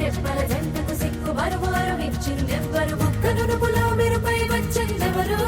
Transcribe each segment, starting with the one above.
రెప్పల జంటకు సిక్కు బరువారు ఇచ్చిందెవ్వరు ఒక్క నునుపులో మెరుపై వచ్చిందెవరు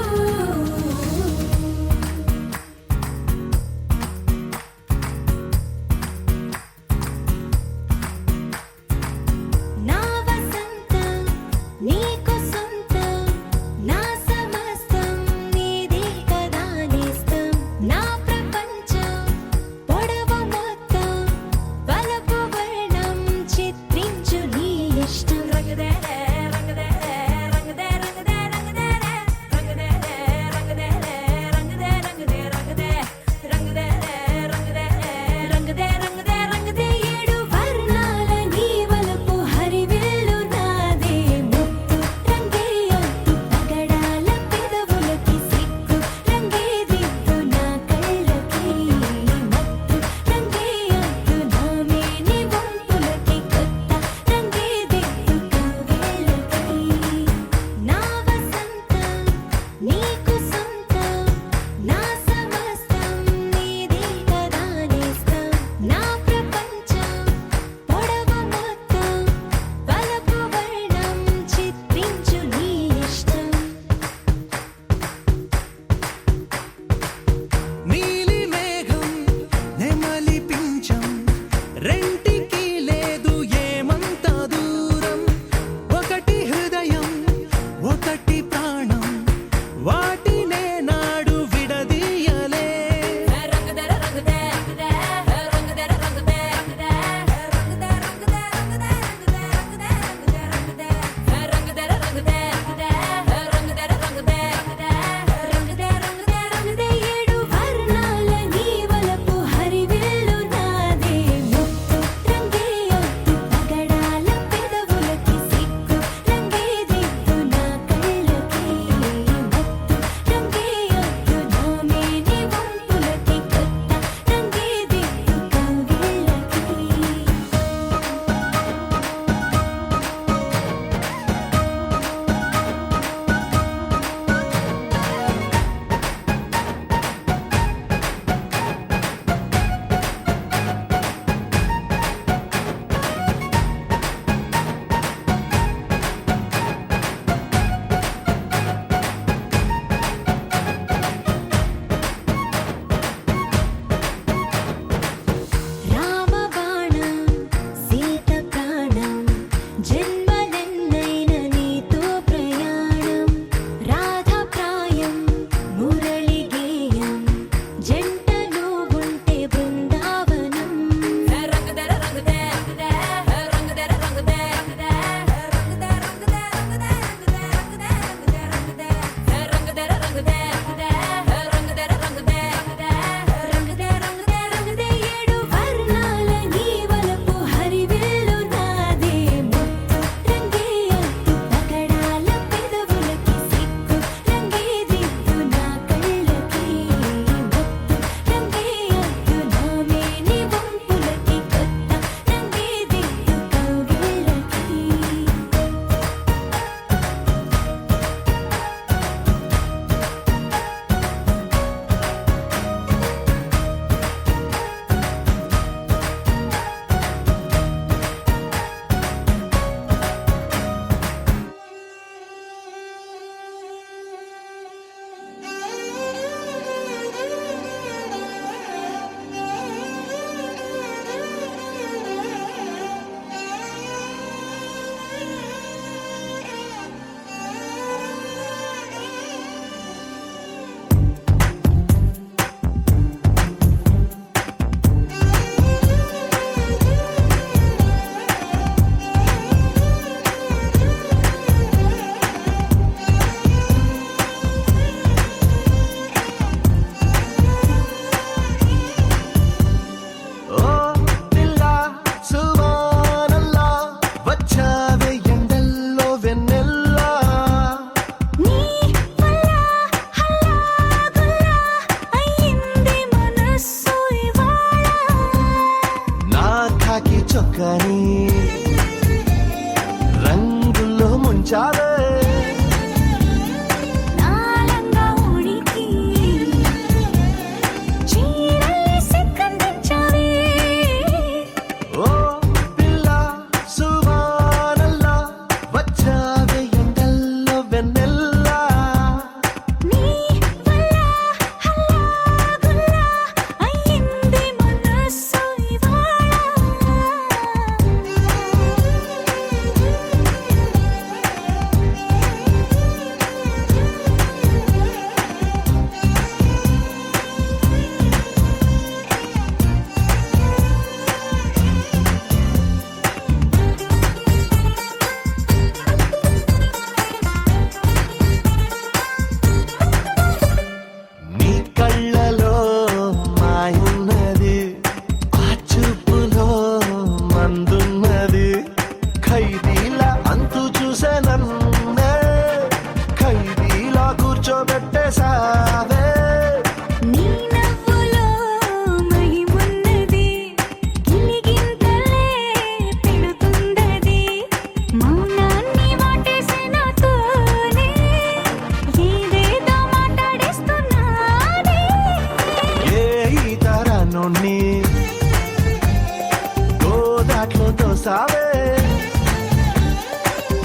చేసావే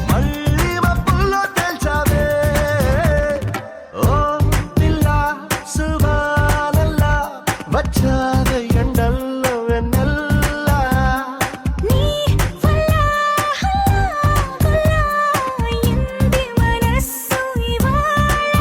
మళ్ళీ మబ్బుల్లో తేల్చావే ఓ పిల్ల సుబానల్లా వచ్చావే ఎండల్లో వెన్నెల్లా నీ వల్ల హల్లా ఇంది మనస్సు ఇవాళ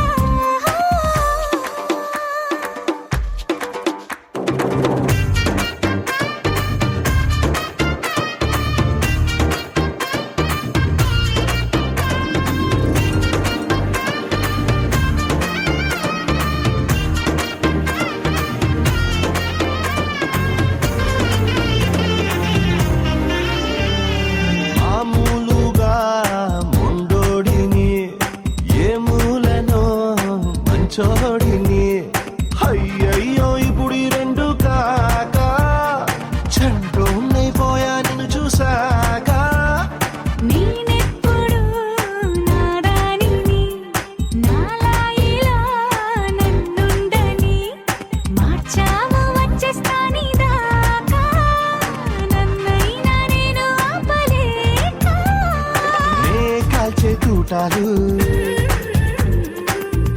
మామూలుగా మొండోడిని ఏ మూలనో మంచోడిని అయ్యయ్యో ఇప్పుడు ఈ రెండు కాక చంటోన్నైపోయా నిన్ను చూసాక నేనెప్పుడు నారాణిని నాలా ఇలా నన్నుండని మార్చావు వచ్చేస్తాని దాకా నన్నైనా నేను ఆపలేక నే కాల్చే తూటాలు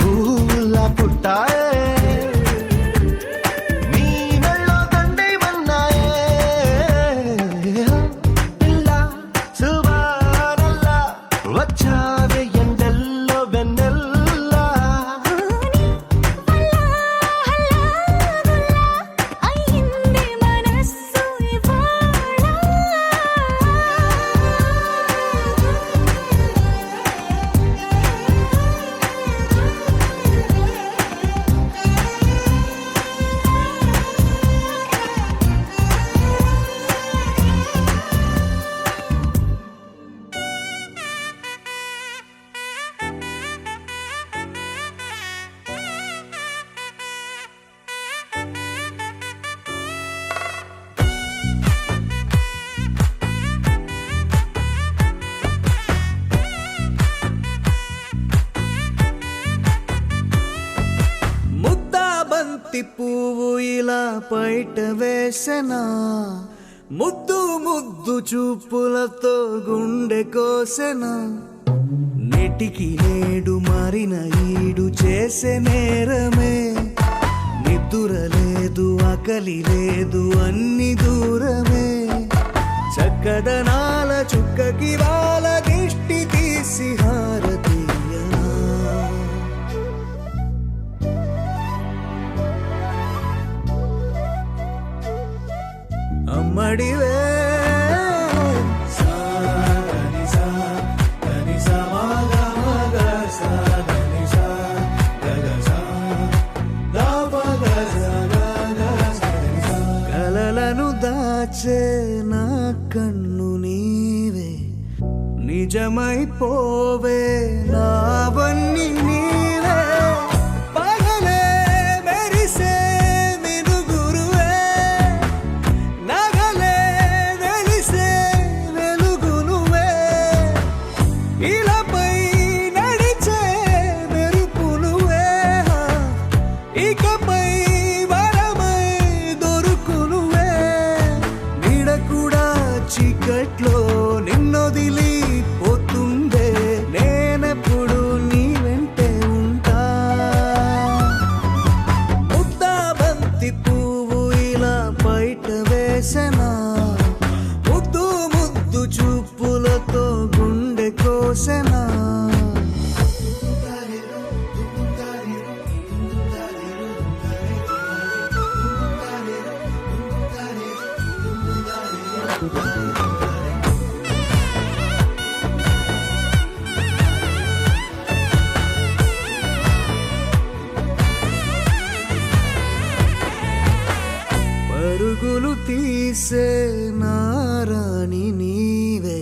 పువ్వులా పుట్టాయే నీ మెళ్ళో దండేమన్నాయే పిల్ల సుబానల్లా వచ్చావే ఎండల్లో వెన్నెల్లా హల్లా అయ్యింది మనస్సు ఇవాళ ముద్దా బంతి పువ్వు ఇలా బయట వేసెనా ముద్దు ముద్దు చూపులతో గుండె కోసెనా నెటికి నేడు మారిన ఈడు చేసే నేరమే నిద్ర లేదు ఆకలి లేదు అన్ని దూరమే చక్కదనాల చుక్కకి వాళ్ళ దిష్టి తీసి హారతీయనా అమ్మడివే కలలను దాచే నా కన్ను నీవే నిజమైపోవే నావన్నీ నీవే పగలే మెరిసే మినుగురువే నగలే వెలిసే వెలుగు నువ్వే ఇలాపై నడిచే మెరుపు నువ్వే ఇకపై వరమై దొరుకు నువ్వే నీడ కూడా చీకట్లో నిన్నొదిలి పోతుందే నేనెప్పుడు నీ వెంటే ఉంటా ముద్దా బంతి పువ్వు ఇలా బయట వేసెనా ముద్దు ముద్దు చూపులతో గుండె కోసెనా పరుగులు తీసే నారాణి నీవే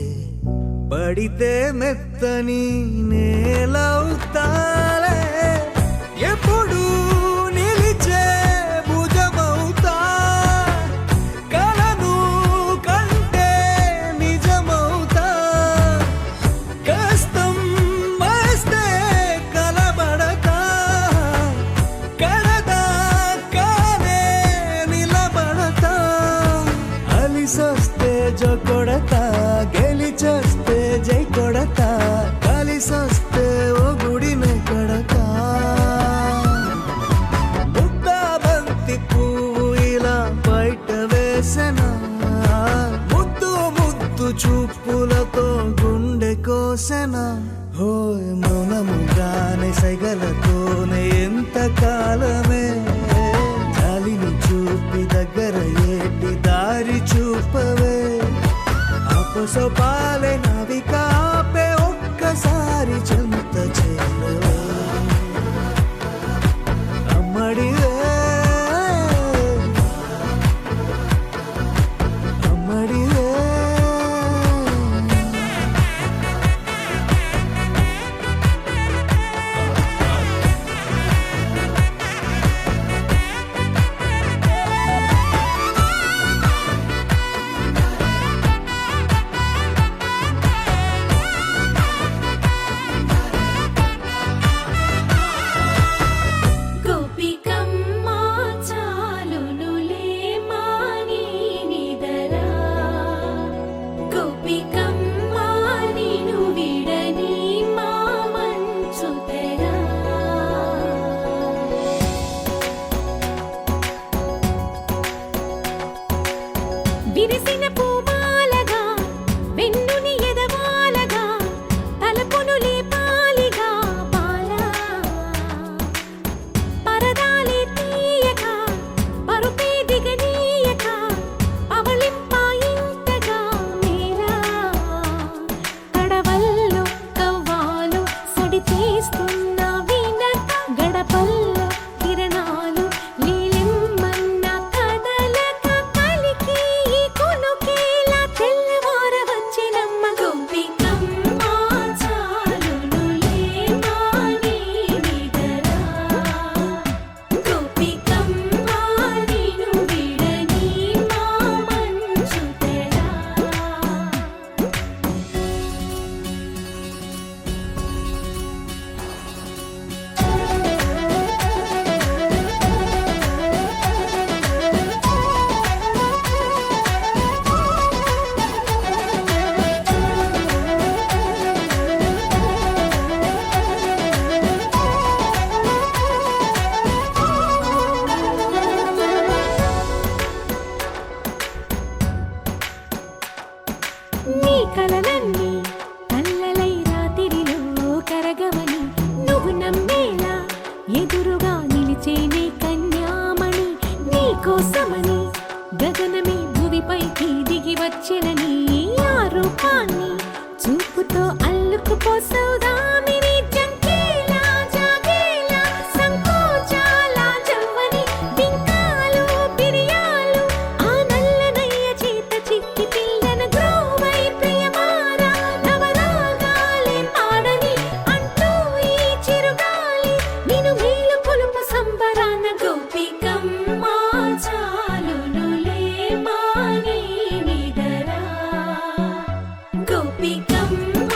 పడితే మెత్తని నేలవుతాలే ఎప్పుడు నిలిచే భుజమవుతా కలను కంటే నిజమవుతా కష్టం వస్తే కలబడతా కడదా కానే నిలబడతా అలిసొస్తే జొకొడతా చేసెనా ముద్దు ముద్దు చూపులతో గుండె కోసెనా హోయ్ మౌనముగానే సైగలతోనే ఎంత కాలమే గాలిని చూపి దగ్గర ఏటి దారి చూపవే అపసపాలే నవిక ఆపే ఒక్కసారి చెంత చేరవే అమ్మడివే అమ్మడివే గోపికమ్మ చాలునులే మాని నిదరా గోపికమ్మ నిను విడని మా మంచు తెరా విరిసిన పూమాలగా వెన్నుని ఎదవాలగా తలపును లేపాలిగా పాలా పరదాలే తీయక పరుపే దిగనీయక పవళింపాయింతగా మేరా తడవల్లో కవ్వాలు సడి చేస్తున్న వీణత గడపల్లో కిరణాలు నీలిమ్మన్న కదలక కలికి కొనుకేలా తెల్లవార వచ్చినమ్మ గోపికమ్మ చాలునులే మాని నిదరా గోపికమ్మ నిను విడని మా మంచు తెరా నీ కలలన్నీ కల్లలై రాత్రిలో కరగవని నువ్వు నమ్మేలా ఎదురుగా నిలిచేనే కన్యామణి నీ కోసమని గగనమే భువిపైకి దిగి వచ్చినని ఆ రూపాన్ని చూపుతో అల్లుకుపోసౌదామిని జంకేలా జాగేలా సంకోచాల జవ్వని బింకాలు బిరియాలు ఆ నల్లనయ్య చేత చిక్కి పిల్లన గ్రోవై ప్రియమారా నవరాగాలే పాడని అంటూ ఈ చిరుగాలి నిను మేలు కొలుపు సంబరాన గోపికమ్మ చాలునులే మాని నిదరా గోపికమ్మ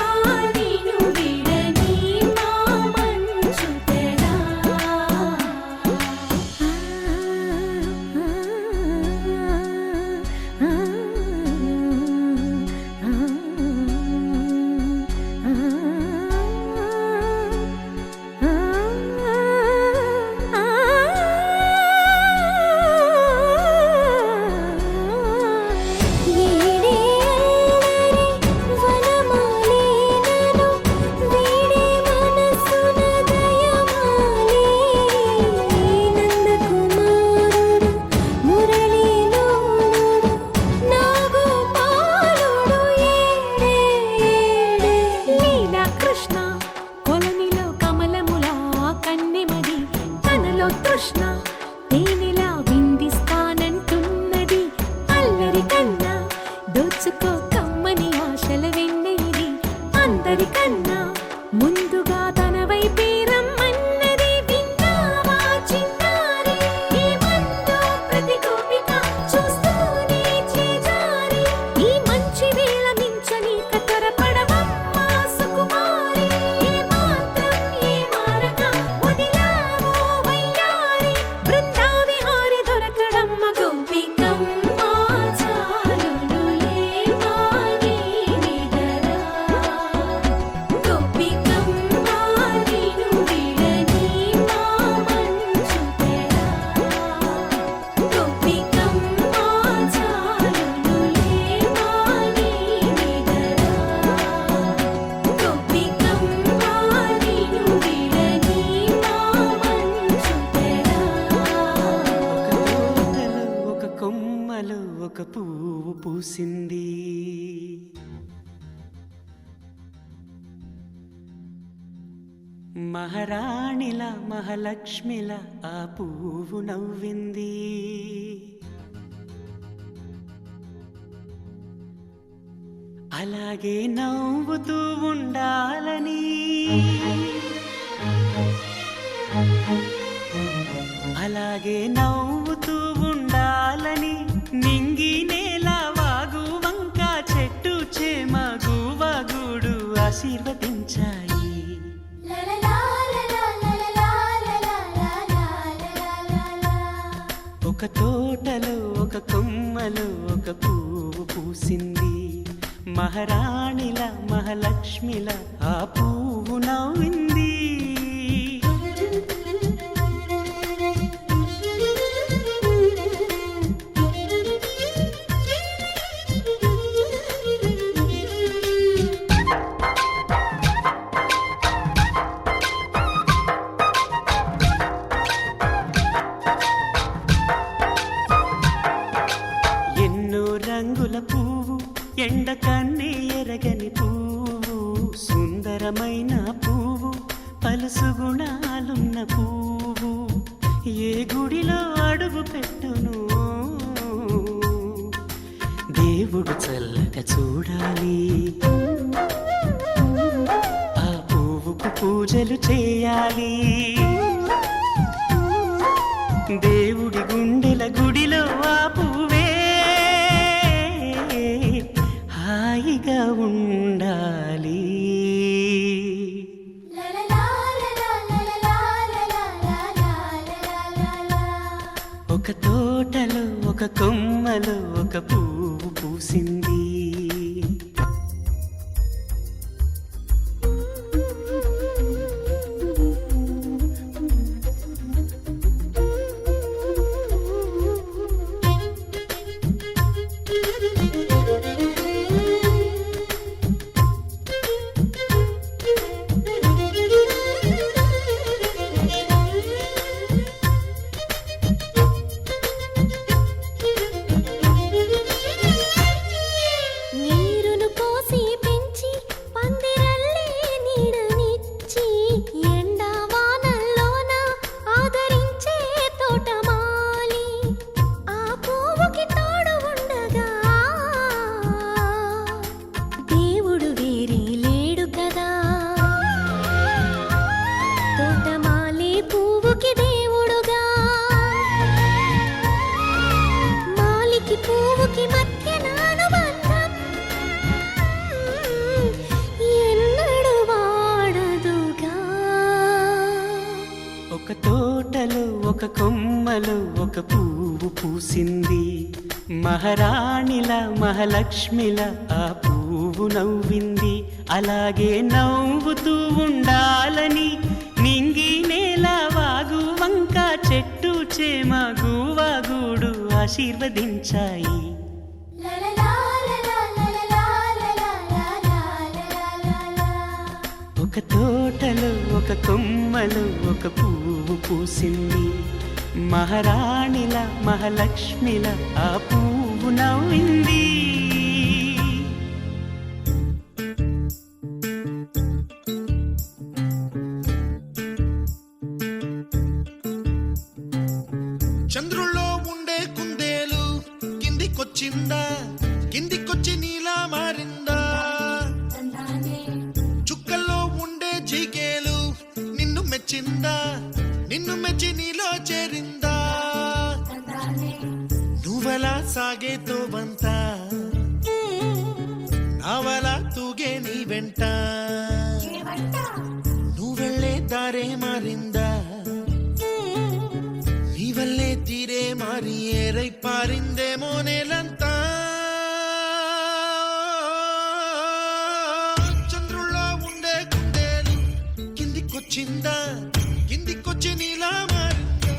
కొమ్మలో ఒక పువ్వు పూసింది. మహారాణిల మహాలక్ష్మిల ఆ పువ్వు నవ్వింది. అలాగే నవ్వుతూ ఉండాలని, అలాగే నవ్వుతూ ఉండాలని నింగి నేల వాగు వంక చెట్టు చేమ గువగుడు ఆశీర్వదించాయి. ఒక తోటలో ఒక కొమ్మలో ఒక పువ్వు పూసింది. మహారాణిల మహాలక్ష్మిల ఆ పువ్వు నవ్వింది. రంగుల పువ్వు ఎండ కన్నే ఎరగని పువ్వు, సుందరమైన పువ్వు పలుసు గుణాలున్న పువ్వు. ఏ గుడిలో అడుగు పెట్టును దేవుడు చల్లగా చూడాలి. ఆ పువ్వుకు పూజలు చేయాలి. దేవుడి గుండెల గుడిలో ఆ పువ్వే హాయిగా ఉండాలి. ఒక తోటలో ఒక కొమ్మలో ఒక పువ్వు పూసింది. ఒక తోటలో ఒక కొమ్మలో ఒక పువ్వు పూసింది. మహారాణిల మహాలక్ష్మిల ఆ పువ్వు నవ్వింది. అలాగే నవ్వుతూ ఉండాలని నింగి నేల వాగు వంక చెట్టు చేమ గువగుడు ఆశీర్వదించాయి. ఒక తోటలో ఒక కొమ్మలో ఒక పువ్వు పూసింది. మహారాణిల మహాలక్ష్మిల ఆ పువ్వు నవ్వింది. చంద్రుల్లో ఉండే కుందేలు కిందికొచ్చిందా, కిందికొచ్చి నీలా మారిందా. చుక్కల్లో ఉండే జీకేలు నిన్ను మెచ్చిందా, నిన్ను మెచ్చి నీలో చేరిందా. నువ్వలా సాగేతో బంత నావలా తూగే నీ వెంట. నువ్వెళ్ళే దారే మారిందా, నీ వల్లే తీరే మారి ఏరై పారిందేమో నేలంతా. చంద్రుల్లో ఉండే కుందేలు కిందికొచ్చిందా, కిందికొచ్చి నీలా మారిందా.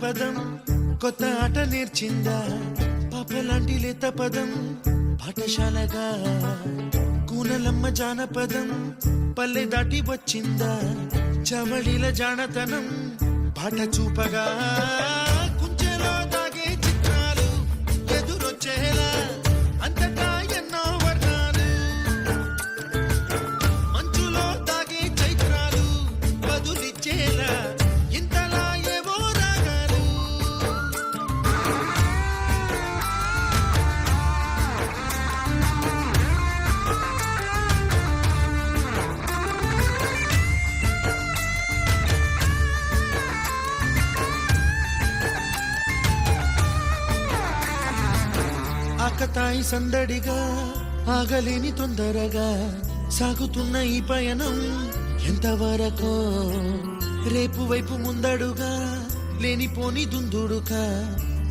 పదం కొత్త ఆట నేర్చిందా పాపలాంటి లేత పదం పాఠశాలగా కూనలమ్మ జానపదం పల్లె దాటి వచ్చిందా చవళిల జానతనం పాట చూపగా కుంచెలో దాగే చిత్రాలు ఎదురొచ్చేలా అంతటా ఎన్నో వర్ణాలు మంచులో దాగే చైత్రాలు బదులిచ్చేలా ఇంతలా ఏవో రాగాలు ఆకతాయి సందడిగా ఆగలేని తొందరగా సాగుతున్న ఈ పయనం ఎంతవరకో రేపు వైపు ముందడుగా లేనిపోని దుందుడుగా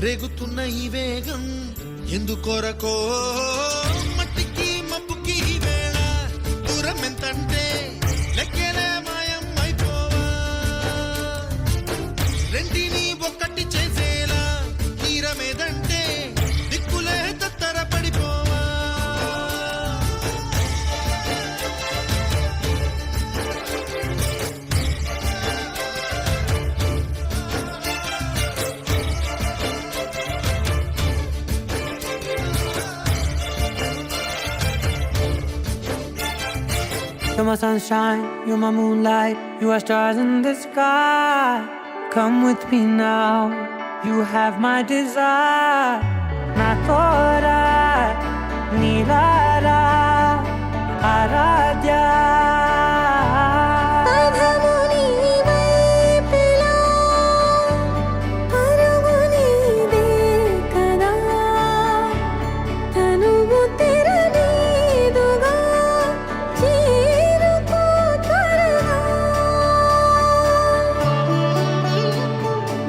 రేగుతున్న ఈ వేగం ఎందుకొరకో మట్టికి మబ్బుకి ఈ వేళ దూరం ఎంతంటే లెక్కలే మాయం అయిపోవా రెంటిని ఒక్కటి చేసేలా తీరమేదంటే దిక్కులే తత్తర పడిపోవా You're my sunshine, you're my moonlight, you are stars in the sky. Come with me now, you have my desire. Na tora, nilara, aradya.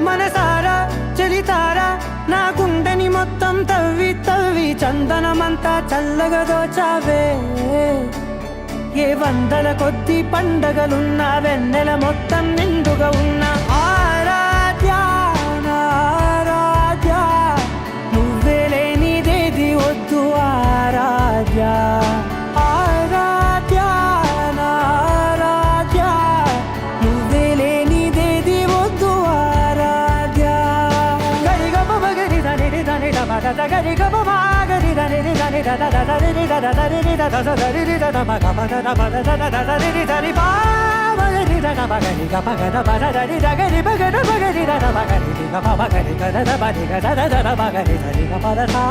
మనసారా చలితారా నా గుండెని మొత్తం తవ్వి తవ్వి చందనమంతా చల్లగా దోచావే ఏ వందల కొద్ది పండగలున్నా వెన్నెల మొత్తం నిండుగా ఉన్న ఆరాధ్య నా ఆరాధ్య నువ్వే లేనిదేది వద్దు ఆరాధ్య ఆరాధ్య నా ఆరాధ్య నువ్వే లేనిదేది వద్దు ఆరాధ్య గరిగమ మగరి దని దని మగ గరి గమ మాగరి దని దని దద దరి దద దరి దద దరి దద మగ మగ మగ దద దరి దరి బా మగరి దద మగరి గ మగ ద బద దరి దగరి మగ ద మగరి దద మగరి గ మగరి గ దద బది గ దద దద మగరి దరి గ పద సా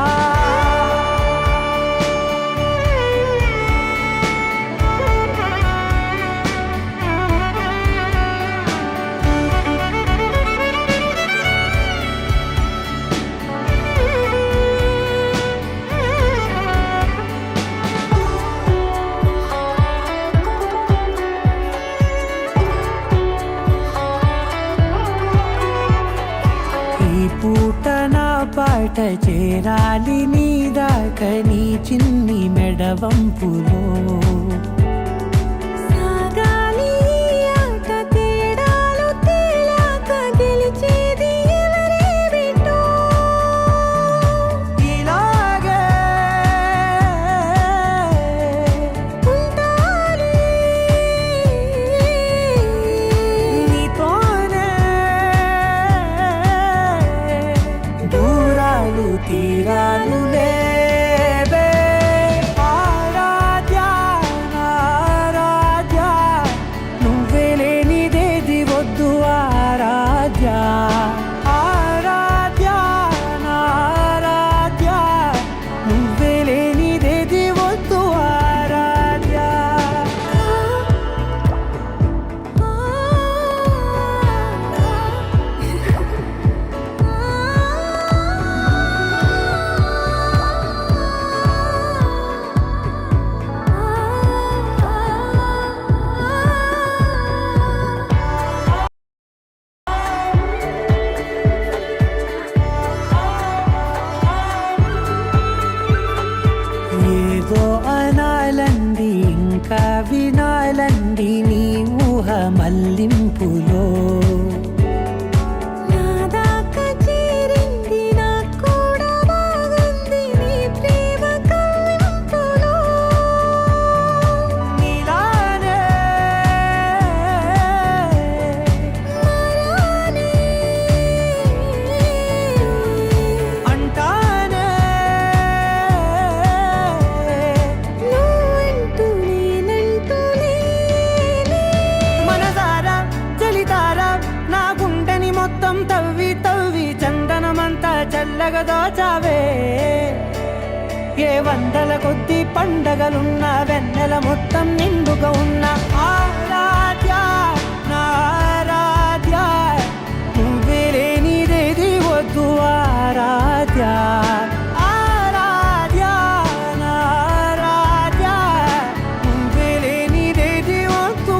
ఈ పూట నా పాట చేరాలి నీ దాకా నీ చిన్ని మెడవంపులో సాగాలి ఆట తేడాలు తేలాక గెలిచేది ఎవరే బిడ్డో ఇలాగే ఉంటాలి నీతోనే దూరాలు తీరాలు లేవే ఆరాధ్య మెల్లగా దోచావే ఏ వందల కొద్ది పండగలున్న వెన్నెల మొత్తం నిండుగా ఉన్న ఆరాధ్య నా ఆరాధ్య నువ్వే లేనిదేది వద్దు ఆరాధ్య ఆరాధ్య నా ఆరాధ్య నువ్వే లేనిదేది వద్దు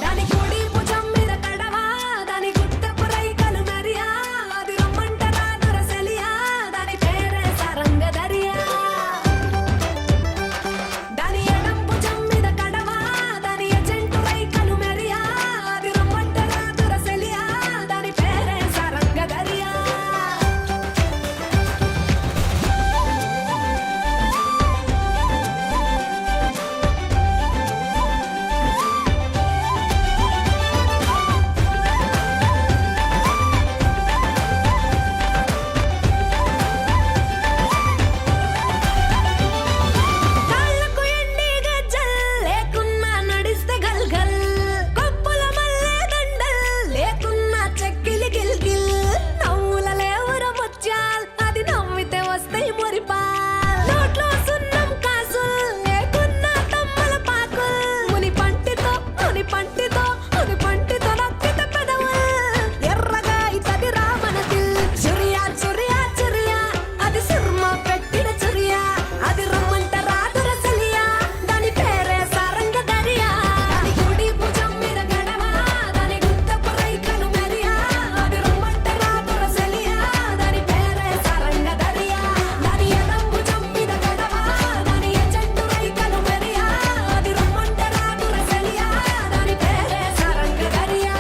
దాని కుడి భుజం మీద కడవా దాని గుత్తపు రైకలు మెరియా అది రమ్మంటరా దొరసలియా దాని పేరే సరంగదరియా దాని ఎడం భుజం మీద కడవా దాని ఎజెంటు రైకలు మెరియా అది రమ్మంటరా దొరసలియా దాని పేరే సరంగదరియా కాళ్ళకు ఎండి గజ్జల్ లేకున్నా నడిస్తే గల్గల్ కొప్పుల మల్లె దండల్ లేకున్నా చెక్కిలి గిల్గిల్ నవ్వుల లేవుర ముత్యాల్ అది నవ్వితే వస్తాయి మురిపాల్ నోట్లో సున్నం కాసుల్ లేకున్నా తమ్మల పాకుల్ ముని పంటితో నొక్కితే పెదవుల్ ఎర్రగా ఇతది రామనదిల్ చురియా చురియా చురియా అది సుర్మ పెట్టిన చురియా అది రమ్మంట రాదురసలియా దాని పేరే సరంగదరియా దాని కుడి భుజం మీద గడవా దాని గుత్తపు రైకలు మెరియా అది రమ్మంట రాదురసలియా దాని పేరే సరంగదరియా దాని ఎడం భుజం మీద గడవా దాని ఎజెంటు రైకలు మెరియా అది రమ్మంట రాదురసలియా దాని పేరే సరంగదరియా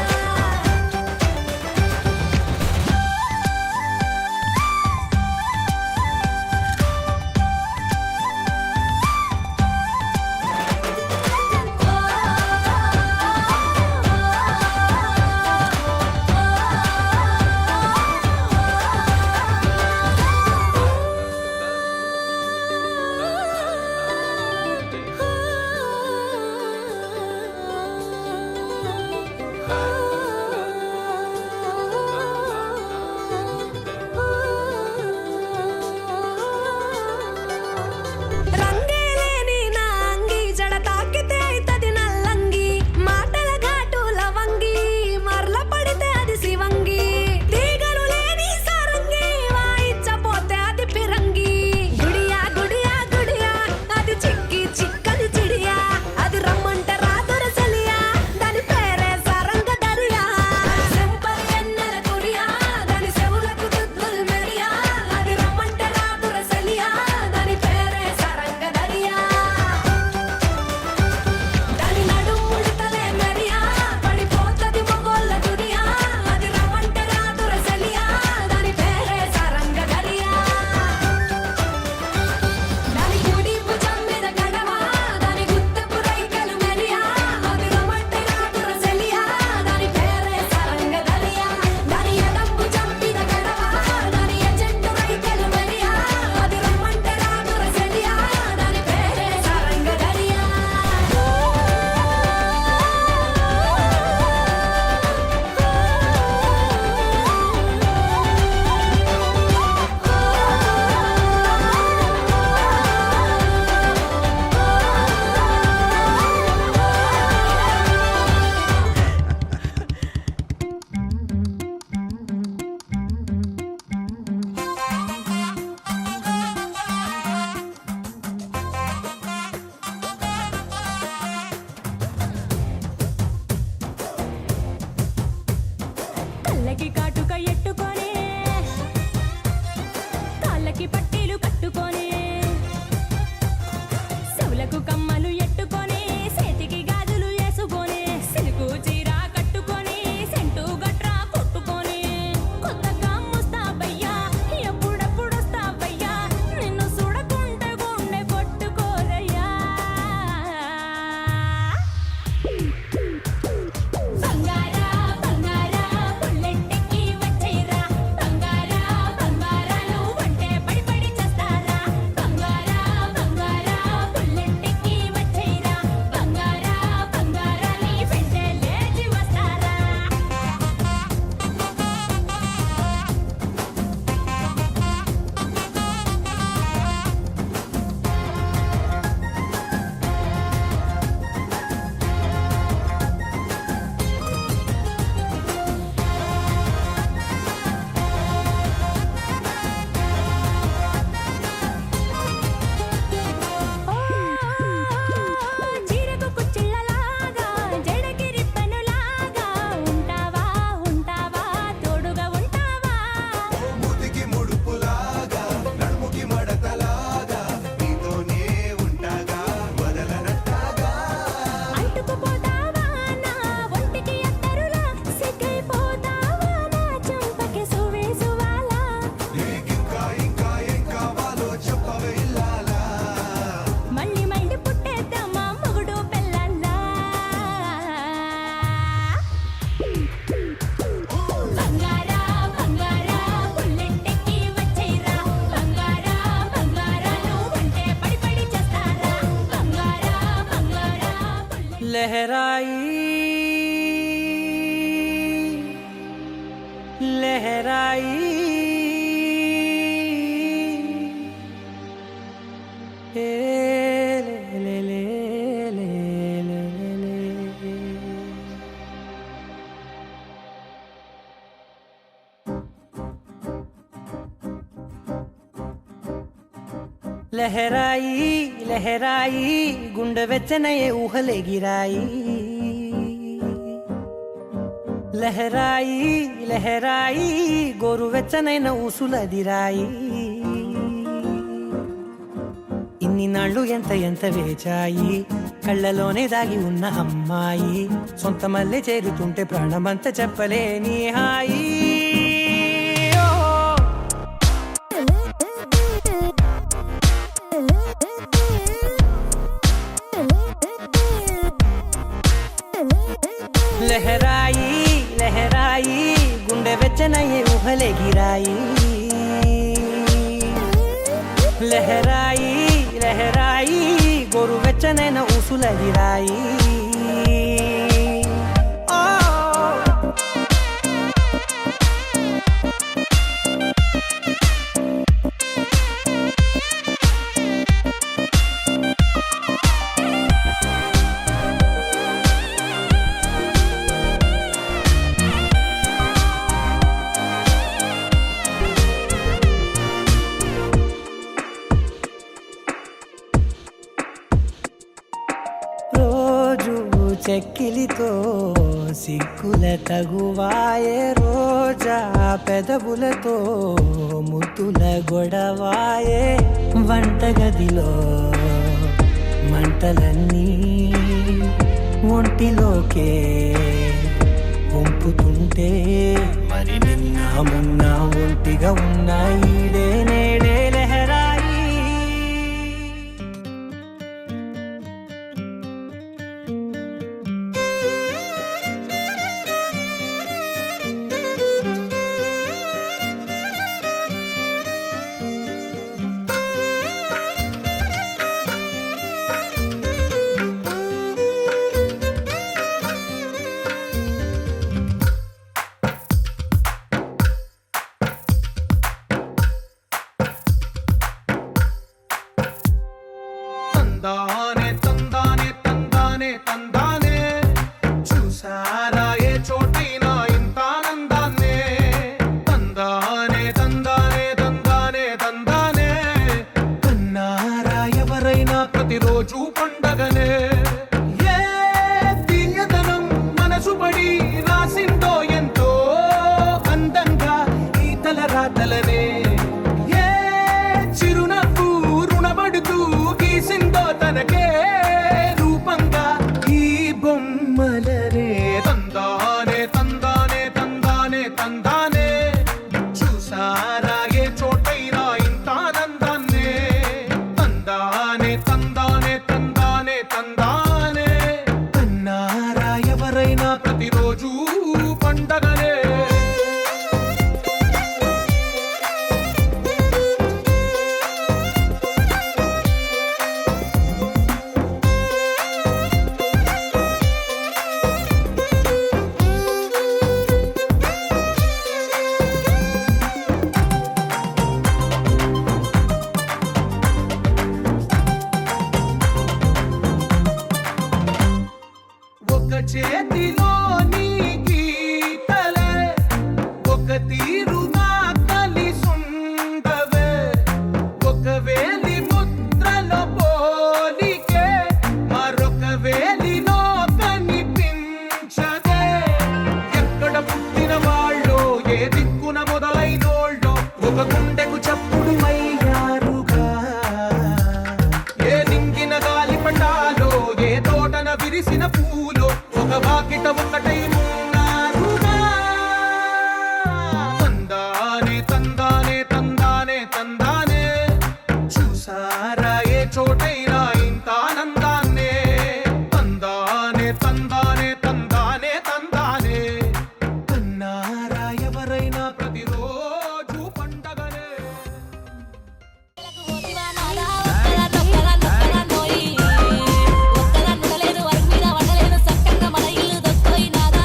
రంగేలేని నా అంగి జడ తాకితే అయితది నల్లంగి మాటల ఘాటు లవంగి మరల పడితే అది శివంగి తీగలు లేని సారంగి వాయించపోతే అది పిరంగి గుడియా గుడియా గుడియా అది చిక్కి చిక్కని చిడియా అది రమ్మంట రాదురసలియా దాని పేరే సరంగదరియా సెంపరి ఎన్నెల కురియా దాని చెవులకు దుద్దులు మెరియా అది రమ్మంట రాదురసలియా దాని పేరే సరంగదరియా దాని నడుము ముడతలే మెరియా పడిపోతది మొగోళ్ళ దునియా అది రమ్మంట రాదురసలియా దాని పేరే సరంగదరియా దాని కుడి భుజం మీద గడవా దాని గుత్తపు రైకలు మెరియా అది రమ్మంట రాదురసలియా దాని పేరే సరంగదరియా దాని ఎడం భుజం మీద గడవా దాని ఎజెంటు రైకలు మెరియా అది రమ్మంట రాదురసలియా దాని పేరే సరంగదరియా కళ్ళకి కాటుక ఎట్టుకొని కాళ్ళకి పట్టీలు కట్టుకొని లహరాయి ఏ లే లే లే లే లే. లహరాయి లహరాయి గుండె వెచ్చనయే ఊహలెగిరాయి లహరాయి లహరాయి గోరు వెచ్చనైన ఊసులదిరాయి ఇన్ని నాళ్ళు ఎంత ఎంత వేచాయి కళ్ళలోనే దాగి ఉన్న అమ్మాయి సొంత మల్లె చేరుతుంటే ప్రాణమంత చెప్పలేని హాయి లహరాయి లహరాయి గుండె వెచ్చనయ్యే ఊహలెగిరాయి లహరాయి లహరాయి గోరు వెచ్చనైన ఊసులదిరాయి చెక్కిలితో సిగ్గుల తగువాయే రోజా పెదవులతో ముద్దుల గొడవాయే వంటగదిలో మంటలన్నీ ఒంటిలోకే వంపుతుంటే మరి నిన్న మొన్న ఒంటిగా ఉన్న ఈడే నేడే లహరాయి తందానే తందానే తందానే తందానే చూసారా ఏ చోటైనా ఇంత ఆనందాన్నే తందానే తందానే తందానే తందానే కన్నారా ఎవరైనా ప్రతిరోజు పండగనే ఏ తీయదనం మనసు పడి రాసిందో ఎంతో అందంగా ఈ తలరాతలనే ఏ చిరునవ్వు రుణపడుతూ గీసిందో తనకే రూపంగా ఈ బొమ్మలనే తందానే తందానే తందానే తందానే చూసారా ఏ చోటైనా ఇంత ఆనందాన్నే తందానే తందానే తందానే తందానే కన్నారా ఎవరైనా ప్రతిరోజు పండగనే ఒక చేతిలో నీ గీతలే ఒక తీరుగా కలిసుండవే ఒక వేలి ముద్రలో పోలికే మరొక వేలిలో కనిపించదే ఎక్కడ పుట్టిన వాళ్ళో ఏ దిక్కున మొదలైనోళ్ళో ఒక గుండెకు చప్పుడు అయ్యారుగా ఏ నింగిన గాలి పండాలో ఏ తోటన విరిసిన పూలో ఒక వాకిట ఒకటై ఉన్నారుగా తందానే తందానే తందానే తందానే చూసారా ఏ చోటైనా ఇంత ఆనందాన్నే తందానే తందానే తందానే తందానే కన్నారా ఎవరైనా ప్రతిరోజు పండగనే ఒక్కగా నుడలేదు వరకు మీద వండలేదు చక్కగా మన ఇల్లు దొక్కోయినాదా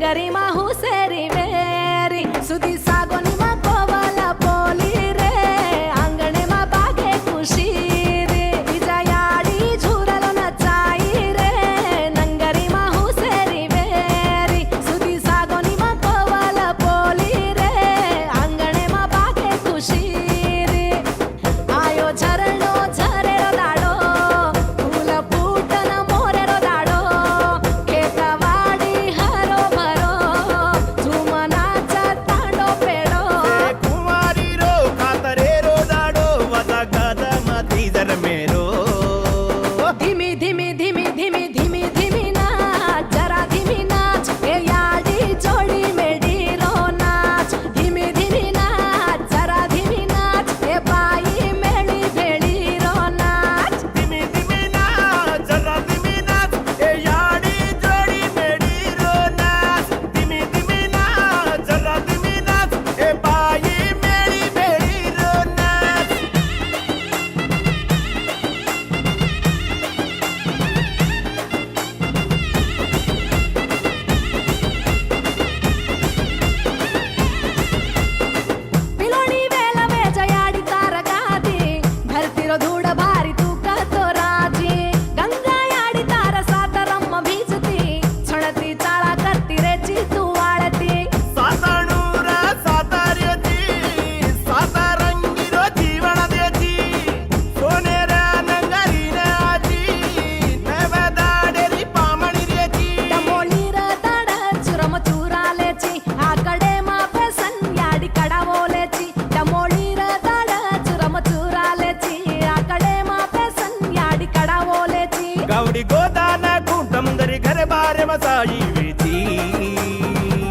नंगरी मा हुसेरी वेरी सुदी सागोनी मा कोवाला पोली रे अंगणे मा बागे खुशी रे इजा याडी झुरलो नचाई रे नंगरी मा हुसेरी वेरी सुदी सागोनी मा कोवाला पोली रे अंगणे मा बागे खुशी रे आयो झरणो झरेरो दाडो फूल फूटन मोरेरो दाडो खेतवाडी हरो भरो झुमनाचा तांडो पेडो कुमारी रो खातरे रो दाडो वदा गद मधी जर मेरो धीमी धीमी धीमी धीमी धीमी धीमी नाच जरा धीमी नाच ए याडी जोडी मेडी रो नाच धीमी धीमी नाच जरा धीमी नाच ए बाई मेळी भेळी रो नाच धिमी धिमी नाच जरा धिमी नाच ए याडी जोडी मेडी रो नाच धिमी धिमी नाच जरा धिमी नाच ए बाई मेळी मेळी रो नाच पिलोणी वेल वेज याडी तारगादी धरतीरो धूळ भारी तूकतो राजी गंगा याडी तार सातरम्म भीजती छळती चाळा करती रेची तू वाळती साताणूर सातार्यची सातारंगीरो जीवनदेची सोनेर नंगरीन आजी नवदाडेरी पामणिरेची डमोळीर दाड चुरम चुरालेची आकडे मापे सन्याडी कडावोलेची डमोळीर दाड चुरम चुरालेची आकडे मापे सन्याडी कडावोलेची गावडी गोदान कुटुंबरी घर बारे मसाई वेची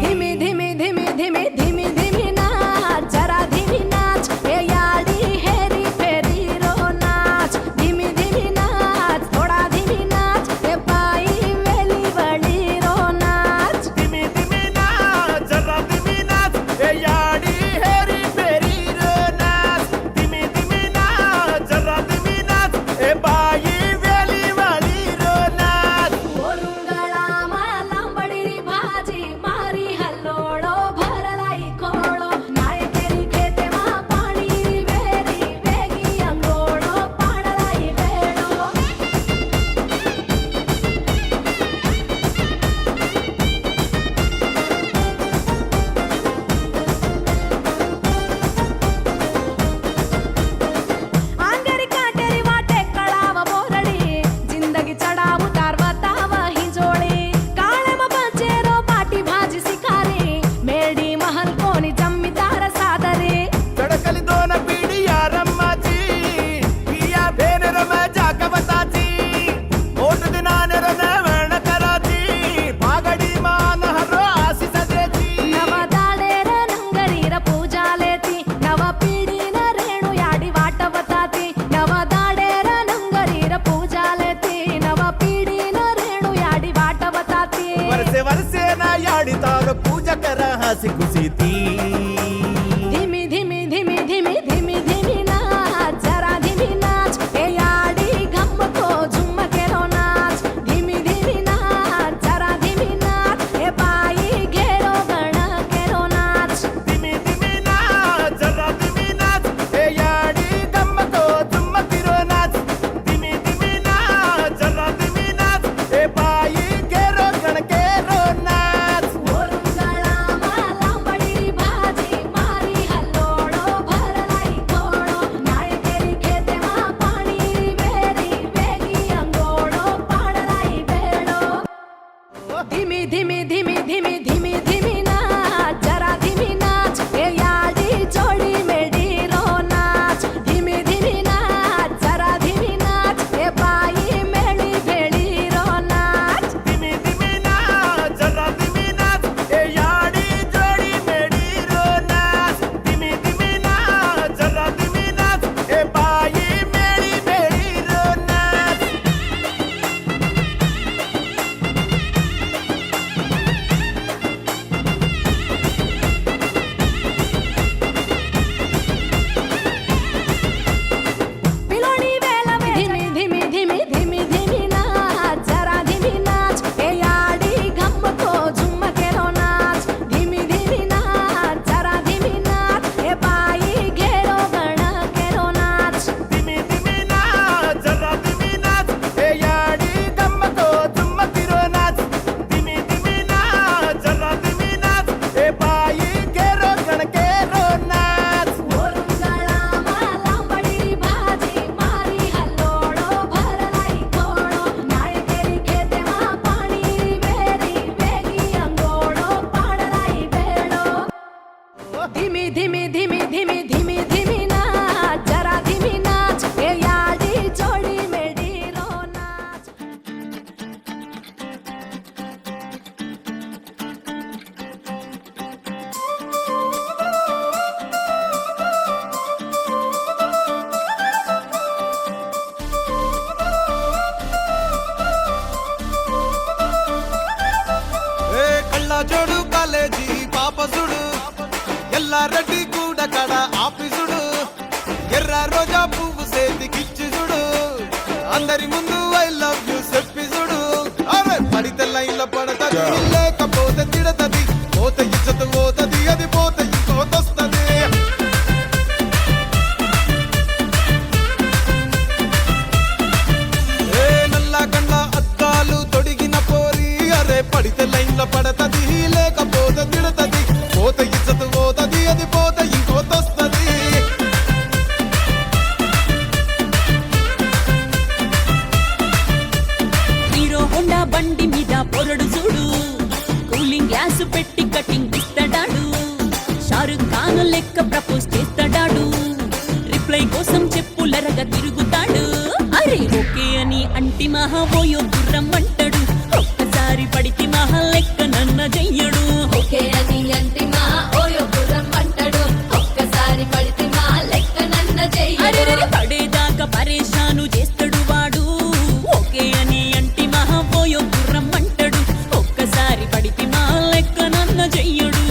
धीमी धीमी धीमी धीमी धीमी धीमी नाच जरा धीमी नाच ए याडी हेरी फेरी रो नाच धीमी धीमी नाच थोडा धीमी नाच ए बाई वेली वळी रो नाच धिमी धिमी नाच जरा धिमी नाच ए याडी हेरी फेरी रो नाच धिमी धिमी नाच जरा धिमी नाच ए बाई वेली वाली रो नाच ओरुंगळा लांबडी भाजी मारी हल्लोळो भरलाई खोळो नायकेरी खेते मा पाणी वेरी वेगी अंगोळो पाणलाई वेळो आंगरी काटेरी वाटे कळाव बोरडी जिंदगी चढाव उतार बताव ही जोडी काळम बचेरो पाटी भाजी सिकारी मेडी महल कोणी जम्मीदार सादरे तडकली दोन पिढी या रम्माची पिया भेनर मजा कवताची ओट दिनाने रनवण कराची पागडी मान हरो आसी सदेची नव दाडेर नंगरीर पूजालेती नव पिढीन रेणू याडी वाटवताती नव दाडेर नंगरीर पूजालेती नव पिढीन रेणू याडी वाटवताती वर्षे वर्षे ना याडी तार पूजा कर हसी खुशी ती धीमी धीमी धीमी धीमी धीमी धीमी नाच जरा धीमी नाच ए याडी गम्मको झुम्मकेरो नाच धीमी धीमी नाच जरा धीमी नाच ए बाई घेरो गणकेरो नाच धिमी धिमी नाच जरा धिमी नाच ए याडी गम्मतो जुम्मतिरो नाच धिमी धिमी नाच जरा धिमी नाच ए बाई गेरो गणकेरो नाच ओरुंगळा लांबडी भाजी జోడు కాలేజీ పాపసుడు ఎల్లారెడ్డి కూడా కడ ఆఫీసుడు ఎర్ర రోజా పువ్వు సేతికిచ్చి చూడు అందరి ముందు ఐ లవ్ యూ చెప్పి చూడు అరే పడితే లైన్ల పడతది లేకపోతే తిడతది పోత ఇచ్చత పోతది అది పోత ఇంకోతొస్తది ఏ నల్ల గండ్ల అద్దాలు తొడిగిన పోరి అరే పడితే లైన్ల పడతది లేకపోతే తిడతది పోత ఇచ్చత పోతది అది పోత ఇంకోతొస్తది హీరో హోండా బండి మీద పొరడు చూడు కూలింగ్ గ్లాస్ పెట్టి కటింగ్ ఇస్తాడాడు షారుఖ్ ఖాన్ లెక్క ప్రపోజ్ చేస్తాడాడు రిప్లై కోసం చెప్పులరగా తిరుగుతాడు అరే ఓకే అని అంటి మహాబోయో గుర్రం అంటాడు ఒక్కసారి పడితే మహా లెక్క నన్న చెయ్యడు ఓకే అని అంటే మా ఓయో గుర్రం అంటాడు ఒక్కసారి పడితే మా లెక్క నన్న అరే పడేదాకా పరేషాను చేస్తాడు వాడు ఓకే అని అంటి మహాబోయో గుర్రం అంటాడు ఒక్కసారి పడితే మా లెక్క నన్న చెయ్యడు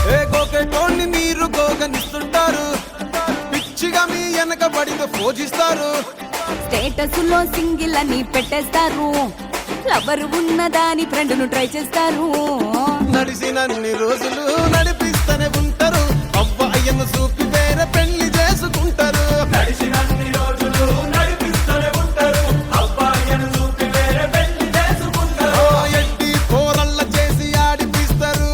ఏ గోకెటోన్ని మీరు గోగనిస్తుంటారు పిచ్చిగా మీ వెనకబడితో పూజిస్తారు స్టేటస్ లో సింగిల్ అని పెట్టేస్తారు లవర్ ఉన్నదాని ఫ్రెండ్ ను ట్రై చేస్తారు నడిసినన్ని రోజులు నడిపిస్తూనే ఉంటారు అవ్వ అయ్యను చూపి వేరే పెళ్లి చేసుకుంటారు నడిచినన్ని రోజులు నడిపిస్తూనే ఉంటారు అబ్బాయిను చూపి వేరే పెళ్లి చేసుకుంటారు ఎట్టి పోరల్ల చేసి ఆడిపిస్తారు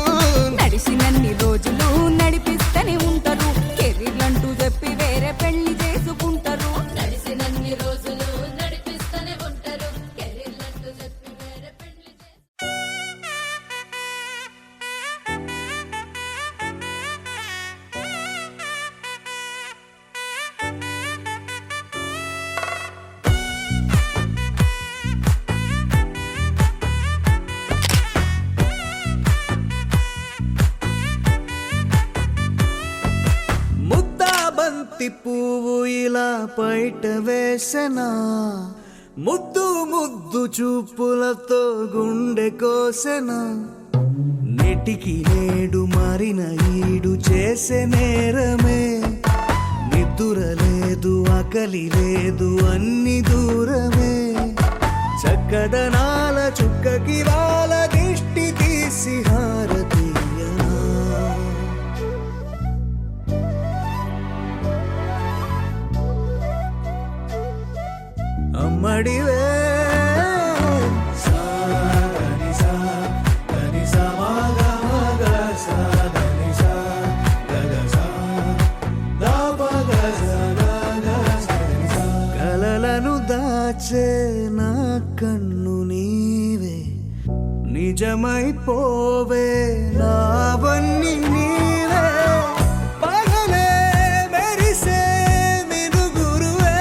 నడిచినన్ని రోజులు నడిపిస్తూనే ఉంటారు కెరీర్ అంటూ చెప్పి వేరే పెళ్లి చేసుకుంటారు నడిసినన్ని రోజులు నడిపిస్తూనే ఉంటారు కెరీర్లంటూ చెప్పి వేరే పెళ్లి ముద్దా బంతి పువ్వు ఇలా బయట వేసెనా ముద్దు ముద్దు చూపులతో గుండె కోసెనా నెటికి నేడు మారిన ఈడు చేసే నేరమే నిద్ర లేదు ఆకలి లేదు అన్ని దూరమే చక్కదనాల చుక్కకి వాళ్ళ దిష్టి తీసి హారతీయనా అమ్మడివే కలలను దాచే నా కన్ను నీవే నిజమైపోవే నావన్నీ నీవే పగలే మెరిసే మినుగురువే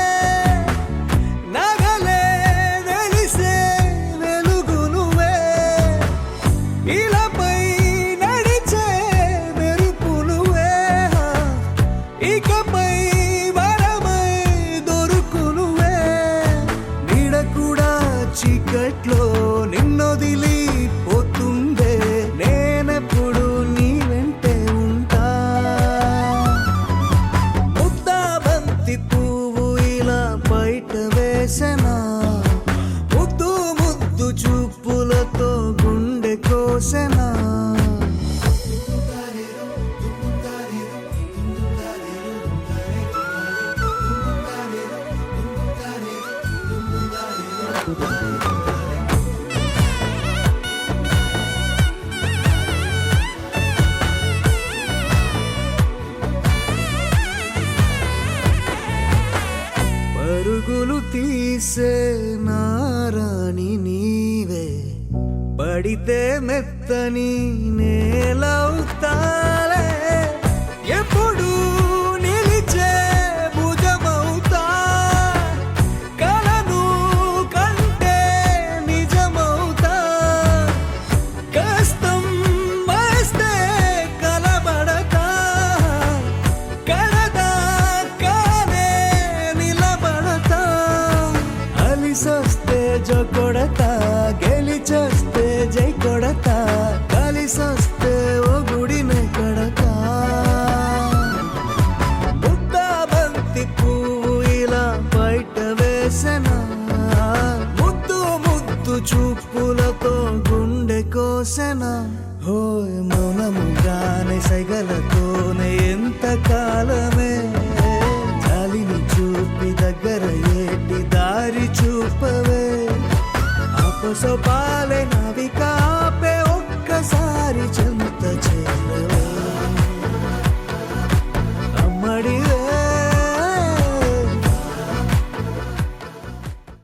నగలే వెలిసే వెలుగునువే ఇలాపై నడిచే మెరుపునువే ఇకపై వరమై దొరుకునువే నీడ కూడా చీకట్లో నిన్నొదిలి పోతుందే నేనెప్పుడు నీ వెంటే ఉంటా ముద్దా బంతి పువ్వు ఇలా బయట వేసెనా ముద్దు ముద్దు చూపులతో గుండె కోసెనా పరుగులు తీసే నారాణి నీవే పడితే మెత్తని నేలవుతాలే ఎప్పుడు నిలిచే భుజమవుతా కలను కంటే నిజమవుతా కష్టం వస్తే కలబడతా ఓడిపోతే జో కొడతా, గెలిచొస్తే జై కొడతా, కలిసొస్తే ఓ గుడినే కడతా. ముద్దా బంతి పువ్వు ఇలా బయట వేసెనా, ముద్దు ముద్దు చూపులతో గుండె కోసెనా. హోయ్ మౌనముగానే సైగలతోనే ఎంత కాలమే, జాలిని చూపి దగ్గర ఏటి దారి చూపవే. అపసొపాలే